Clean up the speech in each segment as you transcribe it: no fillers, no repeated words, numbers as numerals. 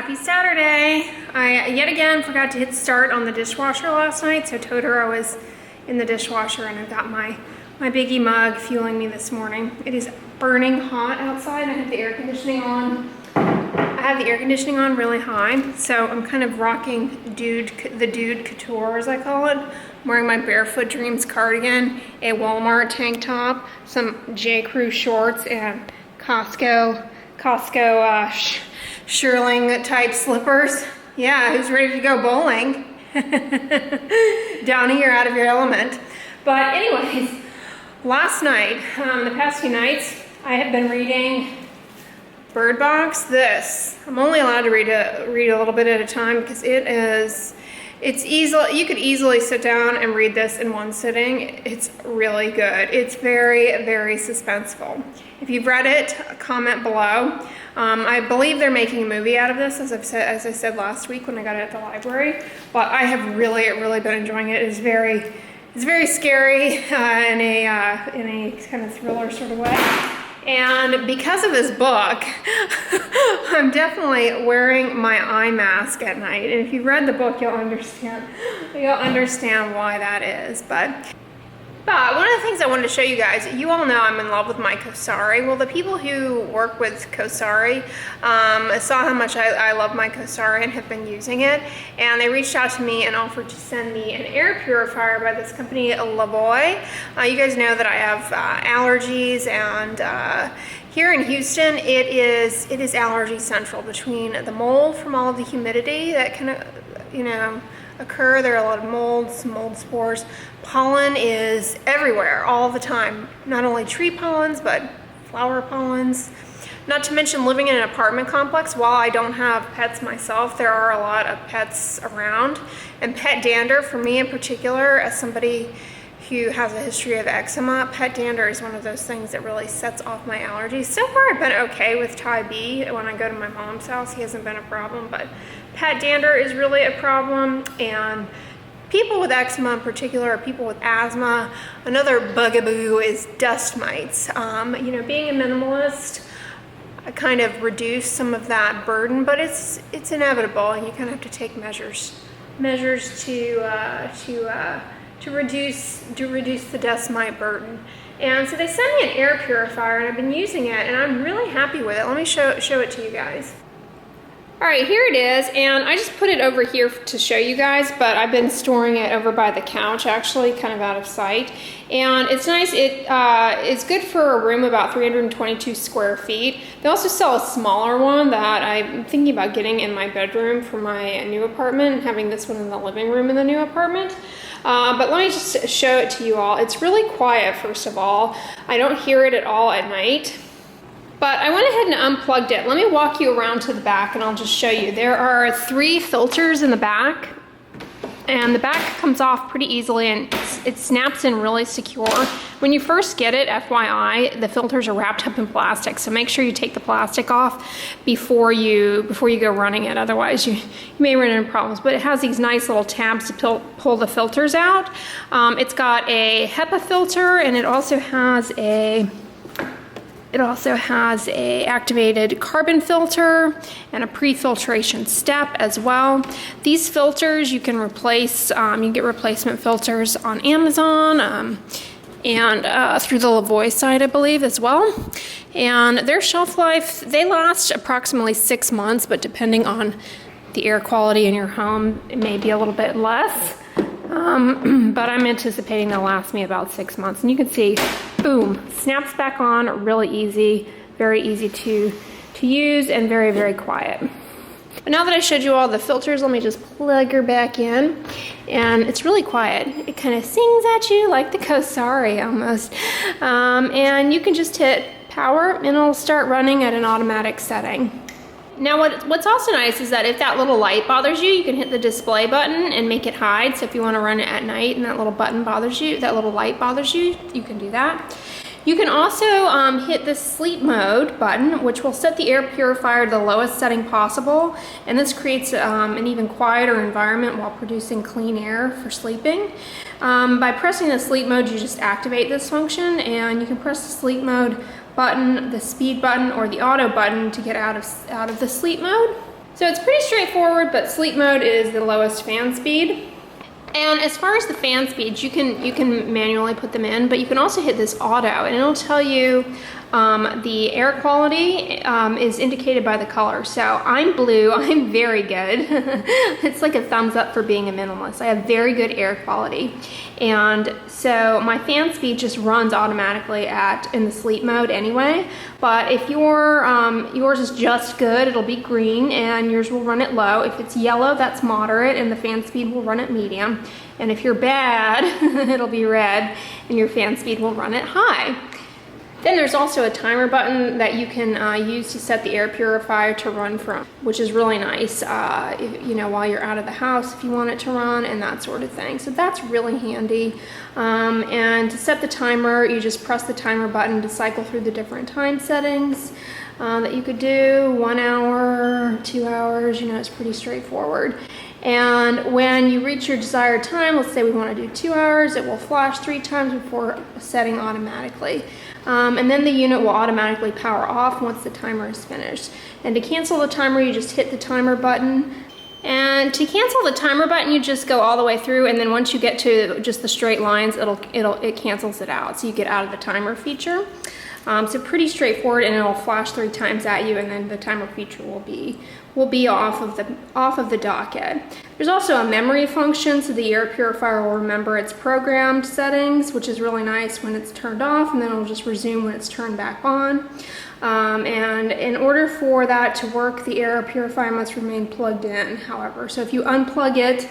happy Saturday. I yet again forgot to hit start on the dishwasher last night, so Totoro was in the dishwasher and I've got my biggie mug fueling me this morning. It is burning hot outside. I have the air conditioning on. I have the air conditioning on really high, so I'm kind of rocking the dude couture, as I call it. I'm wearing my Barefoot Dreams cardigan, a Walmart tank top, some J. Crew shorts, and Costco shearling type slippers. Yeah, who's ready to go bowling? Down here, out of your element. But anyways, last night, the past few nights, I have been reading Bird Box. I'm only allowed to read a little bit at a time because it's easy. You could easily sit down and read this in one sitting. It's really good. It's very, very suspenseful. If you've read it, comment below. I believe they're making a movie out of this, as I said last week when I got it at the library. But I have really been enjoying it. It's very scary in a kind of thriller sort of way. And because of this book, I'm definitely wearing my eye mask at night. And if you've read the book, you'll understand why that is. But one of the things I wanted to show you guys, you all know I'm in love with my Kosari. Well, the people who work with Kosari saw how much I love my Kosari and have been using it. And they reached out to me and offered to send me an air purifier by this company, Levoit. You guys know that I have allergies, and here in Houston, it is allergy central between the mold from all of the humidity that can, occur. There are a lot of mold spores. Pollen is everywhere all the time. Not only tree pollens, but flower pollens. Not to mention living in an apartment complex. While I don't have pets myself, there are a lot of pets around. And pet dander, for me in particular, as somebody who has a history of eczema, pet dander is one of those things that really sets off my allergies. So far I've been okay with Ty B. When I go to my mom's house, he hasn't been a problem, but pet dander is really a problem. And people with eczema in particular, or people with asthma, another bugaboo is dust mites. Being a minimalist, I kind of reduce some of that burden, but it's inevitable, and you kind of have to take measures to reduce the dust mite burden. And so they sent me an air purifier, and I've been using it, and I'm really happy with it. Let me show it to you guys. All right, here it is, and I just put it over here to show you guys, but I've been storing it over by the couch, actually, kind of out of sight. And it's nice. It's good for a room about 322 square feet. They also sell a smaller one that I'm thinking about getting in my bedroom for my new apartment, and having this one in the living room in the new apartment. But let me just show it to you all. It's really quiet, first of all. I don't hear it at all at night. But I went ahead and unplugged it. Let me walk you around to the back and I'll just show you. There are 3 filters in the back, and the back comes off pretty easily, and it snaps in really secure. When you first get it, FYI, the filters are wrapped up in plastic, so make sure you take the plastic off before you go running it. Otherwise, you may run into problems. But it has these nice little tabs to pull the filters out. It's got a HEPA filter, and it also has a activated carbon filter and a pre-filtration step as well. These filters you can replace, you get replacement filters on Amazon and through the Levoit site, I believe, as well. And their shelf life, they last approximately 6 months, but depending on the air quality in your home, it may be a little bit less. But I'm anticipating they'll last me about 6 months. And you can see, boom, snaps back on really easy, very easy to use, and very, very quiet. But now that I showed you all the filters, let me just plug her back in. And it's really quiet. It kind of sings at you like the Kosari almost. And you can just hit power and it'll start running at an automatic setting. Now what's also nice is that if that little light bothers you, you can hit the display button and make it hide. So if you want to run it at night and that little button bothers you, that little light bothers you, you can do that. You can also hit the sleep mode button, which will set the air purifier to the lowest setting possible. And this creates an even quieter environment while producing clean air for sleeping. By pressing the sleep mode, you just activate this function, and you can press the sleep mode button, the speed button, or the auto button to get out of the sleep mode. So it's pretty straightforward, but sleep mode is the lowest fan speed. And as far as the fan speeds, you can manually put them in, but you can also hit this auto, and it'll tell you the air quality is indicated by the color. So I'm blue, I'm very good. It's like a thumbs up for being a minimalist. I have very good air quality. And so my fan speed just runs automatically in the sleep mode anyway. But if yours is just good, it'll be green, and yours will run it low. If it's yellow, that's moderate, and the fan speed will run at medium. And if you're bad, it'll be red, and your fan speed will run at high. Then there's also a timer button that you can use to set the air purifier to run from, which is really nice, while you're out of the house if you want it to run and that sort of thing. So that's really handy. And to set the timer, you just press the timer button to cycle through the different time settings that you could do, 1 hour, 2 hours, it's pretty straightforward. And when you reach your desired time, let's say we want to do 2 hours, it will flash 3 times before setting automatically. And then the unit will automatically power off once the timer is finished. And to cancel the timer, you just hit the timer button. And to cancel the timer button, you just go all the way through, and then once you get to just the straight lines, it cancels it out. So you get out of the timer feature. So pretty straightforward, and it'll flash 3 times at you, and then the timer feature will be off of the docket. There's also a memory function, so the air purifier will remember its programmed settings, which is really nice when it's turned off, and then it'll just resume when it's turned back on. And in order for that to work, the air purifier must remain plugged in, however. So if you unplug it,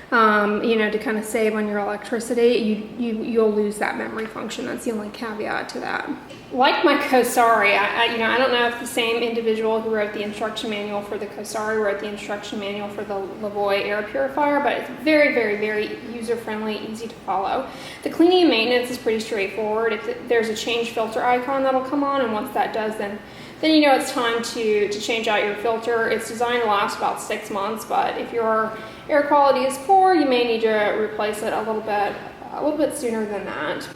to kind of save on your electricity, you'll lose that memory function. That's the only caveat to that. Like my Kosari, I don't know if the same individual who wrote the instruction manual for the Kosari wrote the instruction manual for the Levoit Air Purifier, but it's very, very, very user-friendly, easy to follow. The cleaning and maintenance is pretty straightforward. If there's a change filter icon that'll come on, and once that does, then it's time to change out your filter. It's designed to last about 6 months, but if your air quality is poor, you may need to replace it a little bit sooner than that.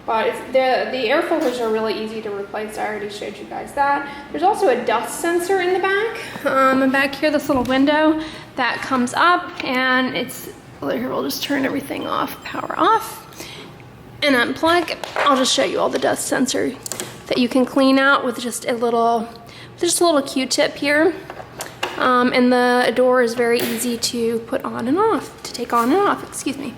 But the air filters are really easy to replace. I already showed you guys that. There's also a dust sensor in the back. And back here, this little window that comes up, and here, we'll just turn everything off, power off, and unplug. I'll just show you all the dust sensor that you can clean out with just a little Q-tip here. And the door is very easy to put on and off, to take on and off, excuse me.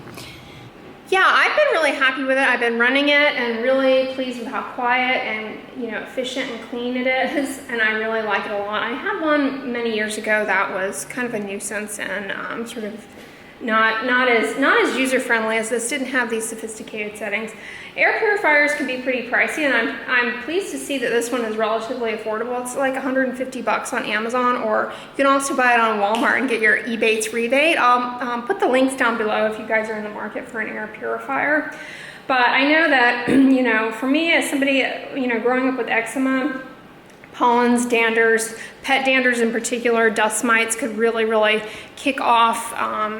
Yeah, I've been really happy with it. I've been running it and really pleased with how quiet and efficient and clean it is, and I really like it a lot. I had one many years ago that was kind of a nuisance and sort of not as user-friendly as this. Didn't have these sophisticated settings. Air purifiers can be pretty pricey, and I'm pleased to see that this one is relatively affordable. It's like $150 on Amazon, or you can also buy it on Walmart and get your Ebates rebate. I'll put the links down below if you guys are in the market for an air purifier. But I know that, for me, as somebody, growing up with eczema, pollens, danders, pet danders in particular, dust mites could really, really kick off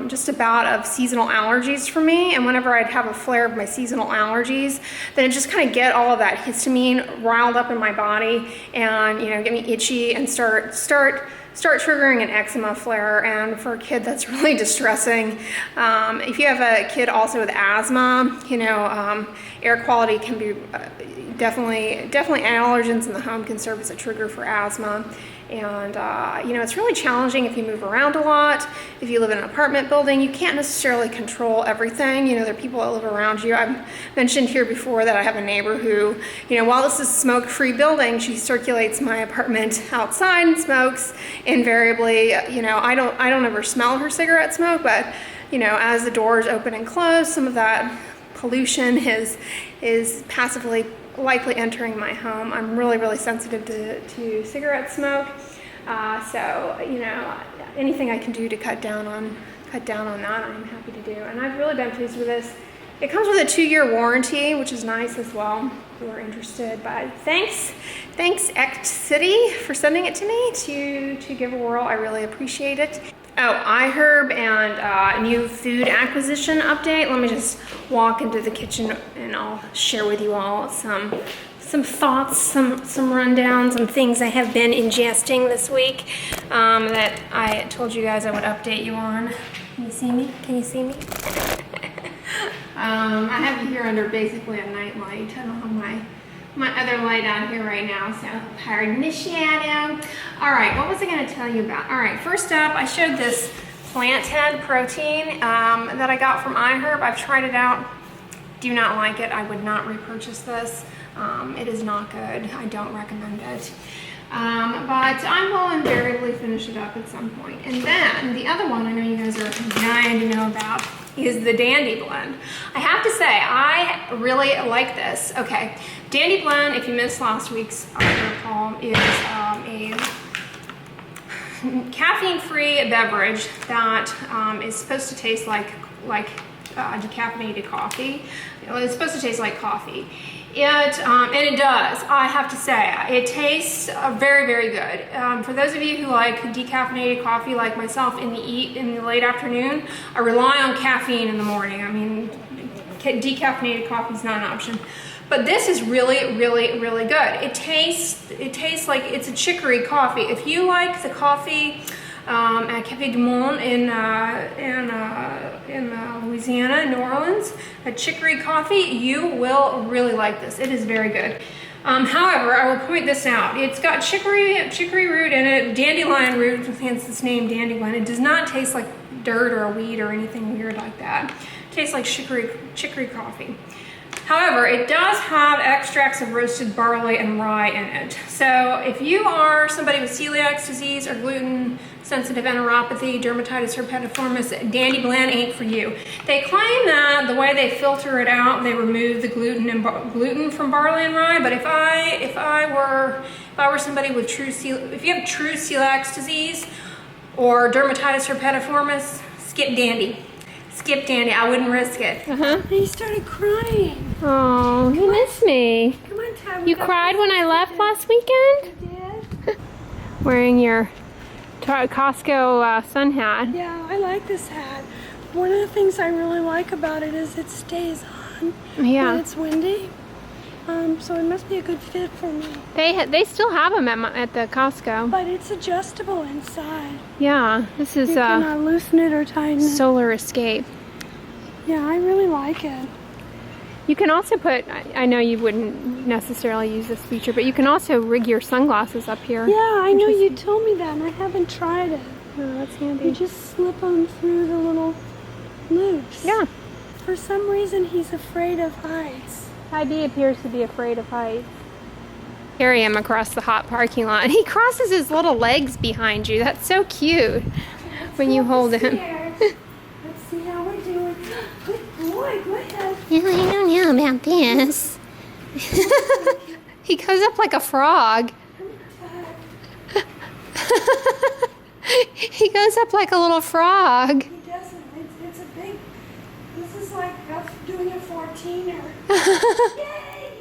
just a bout of seasonal allergies for me. And whenever I'd have a flare of my seasonal allergies, then it just kind of get all of that histamine riled up in my body and, get me itchy and start triggering an eczema flare. And for a kid, that's really distressing. If you have a kid also with asthma, air quality can be definitely allergens in the home can serve as a trigger for asthma. And it's really challenging if you move around a lot. If you live in an apartment building, you can't necessarily control everything. There are people that live around you. I've mentioned here before that I have a neighbor who, while this is a smoke-free building, she circulates my apartment outside and smokes invariably. I don't ever smell her cigarette smoke, but as the doors open and close, some of that pollution is passively likely entering my home. I'm really, really sensitive to cigarette smoke. So anything I can do to cut down on that, I'm happy to do. And I've really been pleased with this. It comes with a 2-year warranty, which is nice as well, if you are interested. But thanks Act City for sending it to me to give a whirl. I really appreciate it. Oh, iHerb and new food acquisition update. Let me just walk into the kitchen and I'll share with you all some some thoughts, some rundowns, some things I have been ingesting this week that I told you guys I would update you on. Can you see me? Can you see me? I have you here under basically a night light. I don't have my other light out here right now, so pardon the shadow. All right, what was I going to tell you about? All right, first up, I showed this plant head protein that I got from iHerb. I've tried it out. Do not like it. I would not repurchase this. It is not good. I don't recommend it. But I will invariably finish it up at some point. And then the other one I know you guys are dying to know about is the Dandy Blend. I have to say, I really like this. Okay, Dandy Blend, if you missed last week's call, is a caffeine-free beverage that is supposed to taste like decaffeinated coffee. It's supposed to taste like coffee. And it does, I have to say. It tastes very, very good. For those of you who like decaffeinated coffee like myself in the late afternoon, I rely on caffeine in the morning. I mean, decaffeinated coffee is not an option. But this is really, really, really good. It tastes like it's a chicory coffee. If you like the coffee at Café du Monde in Louisiana, New Orleans, a chicory coffee, you will really like this. It is very good. However, I will point this out. It's got chicory root in it, dandelion root, hence its name, dandelion. It does not taste like dirt or a weed or anything weird like that. It tastes like chicory coffee. However, it does have extracts of roasted barley and rye in it. So if you are somebody with celiac disease or gluten-sensitive enteropathy, dermatitis herpetiformis, Dandy Blend ain't for you. They claim that the way they filter it out, they remove the gluten from barley and rye. But if I were somebody with if you have true celiac disease or dermatitis herpetiformis, skip Dandy. Skip Dandy, I wouldn't risk it. He started crying. Oh, you miss me. Come on, Tab. You cried when I left last weekend? I did. Wearing your Costco sun hat. Yeah, I like this hat. One of the things I really like about it is it stays on when it's windy. So it must be a good fit for me. They still have them at the Costco. But it's adjustable inside. Yeah, this is you can loosen it or tighten it. Solar Escape. Yeah, I really like it. You can also put, I know you wouldn't necessarily use this feature, but you can also rig your sunglasses up here. Yeah, I know you told me that and I haven't tried it. Oh, that's handy. You just slip them through the little loops. Yeah. For some reason he's afraid of heights. Heidi appears to be afraid of heights. Carry him across the hot parking lot. He crosses his little legs behind you. That's so cute when you hold him. Let's see how we're doing. Good boy, go ahead. I don't know about this. He goes up like a frog. He goes up like a little frog. He doesn't. It's a big, this is like doing a 14er. Yay!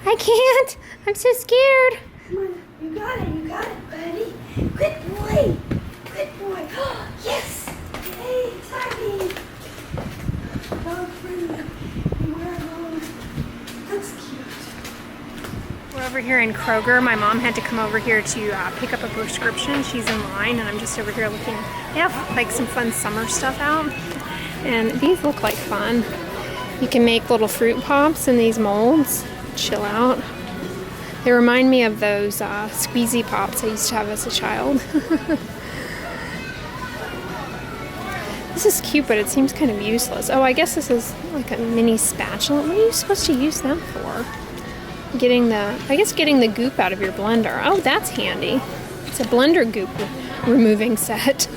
I can't. I'm so scared. Come on, you got it, buddy. Good boy. Good boy. Yes! Yay, Tabby. Dog friendly. You wear it on. That's cute. We're over here in Kroger. My mom had to come over here to pick up a prescription. She's in line, and I'm just over here looking. They have like some fun summer stuff out, and these look like fun. You can make little fruit pops in these molds. Chill out. They remind me of those squeezy pops I used to have as a child. This is cute, but it seems kind of useless. Oh, I guess this is like a mini spatula. What are you supposed to use that for? Getting the goop out of your blender. Oh, that's handy. It's a blender goop removing set.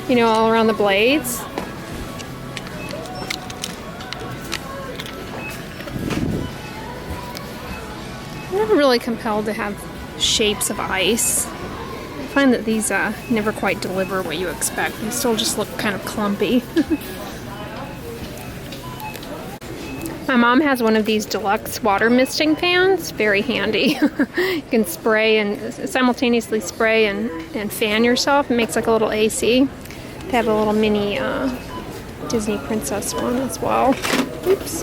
You know, all around the blades. I'm never really compelled to have shapes of ice. I find that these never quite deliver what you expect. They still just look kind of clumpy. My mom has one of these deluxe water misting pans. Very handy. You can spray and simultaneously spray and fan yourself. It makes like a little AC. They have a little mini Disney princess one as well. Oops.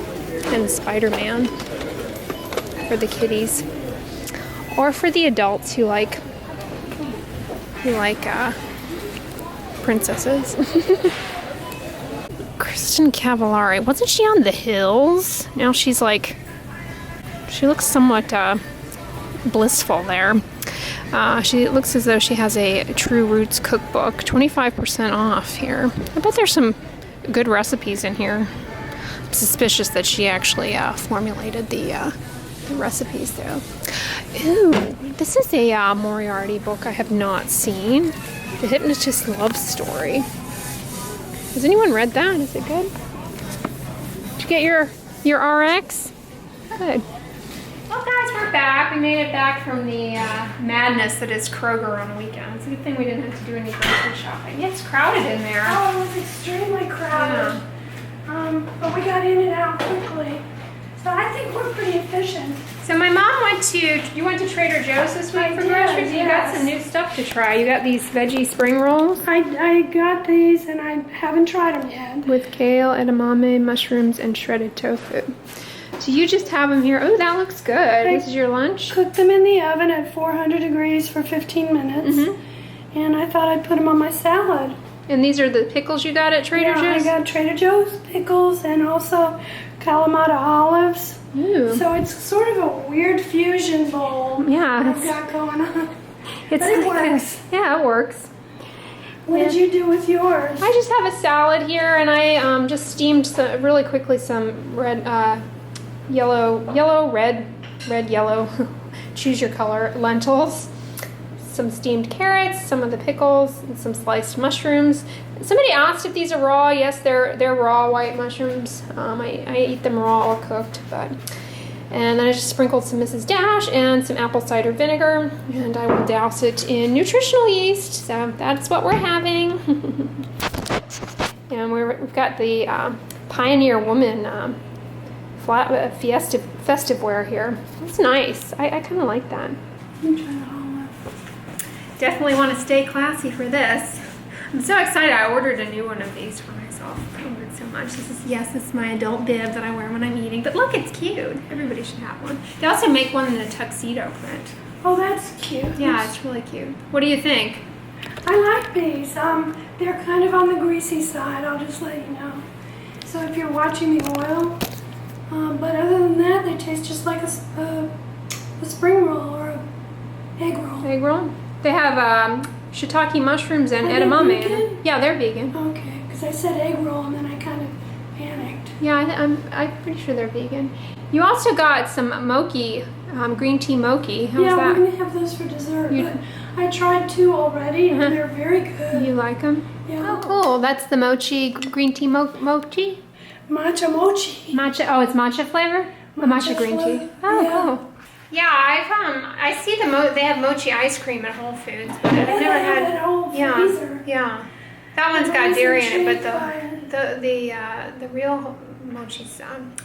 And Spider-Man. for the kiddies or for the adults who like princesses. Kristen Cavallari, wasn't she on The Hills? Now she's like, she looks somewhat blissful there. She looks as though she has a True Roots cookbook, 25% off here. I bet there's some good recipes in here. I'm suspicious that she actually formulated the recipes though. Ooh, this is a Moriarty book I have not seen. The Hypnotist Love Story. Has anyone read that? Is it good? Did you get your RX? Good. Well guys, we're back. We made it back from the madness that is Kroger on the weekend. It's a good thing we didn't have to do any grocery shopping. It's crowded in there. Oh, it was extremely crowded. Yeah. But we got in and out quickly. So I think we're pretty efficient. So my mom you went to Trader Joe's this week for groceries? You got some new stuff to try. You got these veggie spring rolls? I got these and I haven't tried them yet. With kale, edamame, mushrooms, and shredded tofu. So you just have them here. Oh, that looks good. This is your lunch? Cooked them in the oven at 400 degrees for 15 minutes. And I thought I'd put them on my salad. And these are the pickles you got at Trader Joe's? I got Trader Joe's pickles and also Kalamata olives. Ooh. So it's sort of a weird fusion bowl. Yeah. I've got going on. But it works. Yeah, it works. What did you do with yours? I just have a salad here, and I just steamed really quickly some red, red, yellow, choose your color, lentils, some steamed carrots, some of the pickles, and some sliced mushrooms. Somebody asked if these are raw. Yes, they're raw white mushrooms. I eat them raw or cooked, and then I just sprinkled some Mrs. Dash and some apple cider vinegar, and I will douse it in nutritional yeast. So that's what we're having. And we've got the Pioneer Woman festive wear here. It's nice. I kind of like that. I'm trying to hold Definitely want to stay classy for this. I'm so excited. I ordered a new one of these for myself. I love it so much. This is my adult bib that I wear when I'm eating. But look, it's cute. Everybody should have one. They also make one in a tuxedo print. Oh, that's cute. Yeah, it's really cute. What do you think? I like these. They're kind of on the greasy side, I'll just let you know. So if you're watching the oil, but other than that, they taste just like a spring roll or a egg roll. Egg roll? They have shiitake mushrooms and Are they edamame. vegan? Yeah, they're vegan. Okay, because I said egg roll and then I kind of panicked. Yeah, I'm pretty sure they're vegan. You also got some mochi, green tea mochi. How's Yeah, that? we're going to have those for dessert. You- But I tried 2 already and they're very good. You like them? Yeah. Oh, cool. That's the mochi, green tea mochi? Matcha mochi. Matcha, oh, it's matcha flavor? The matcha green tea. flavor. Oh, Yeah. cool. Yeah, I see they have mochi ice cream at Whole Foods, but I've never have had. it at Whole Yeah, Freezer. yeah. That one's I'm got always dairy in it, intrigued by but the real mochi's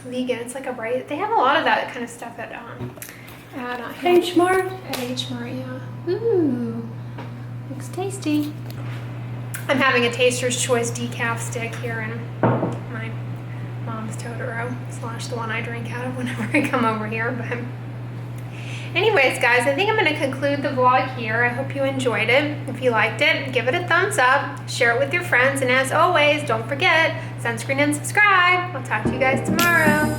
vegan. It's like a bright. They have a lot of that kind of stuff at H Mart. At H Mart, yeah. Ooh, looks tasty. I'm having a Taster's Choice decaf stick here in my mom's Totoro / the one I drink out of whenever I come over here. But anyways, guys, I think I'm going to conclude the vlog here. I hope you enjoyed it. If you liked it, give it a thumbs up, share it with your friends, and as always, don't forget, sunscreen and subscribe. I'll talk to you guys tomorrow.